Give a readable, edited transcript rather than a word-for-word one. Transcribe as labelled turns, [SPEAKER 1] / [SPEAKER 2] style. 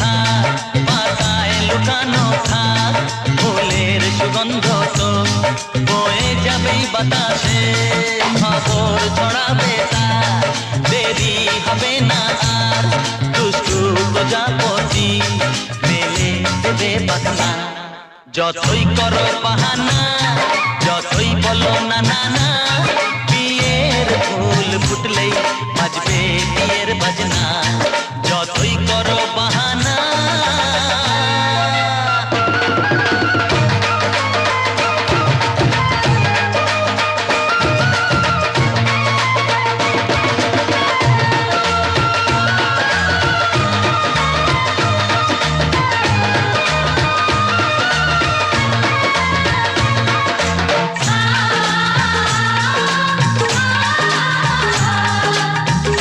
[SPEAKER 1] থাক, পাতায় লুকানো থাক, ফুলের সুগন্ধ তো বয়ে যাবেই বাতাসে। খবর ছড়াবে তার, দেরি হবে না আর, দুষ্টু প্রজাপতি মেলে দেবে পাখনা। যতই করো বাহানা, যতই বলো না না না, বিয়ের ফুল ফুটলেই বাজবে বিয়ের বাজনা।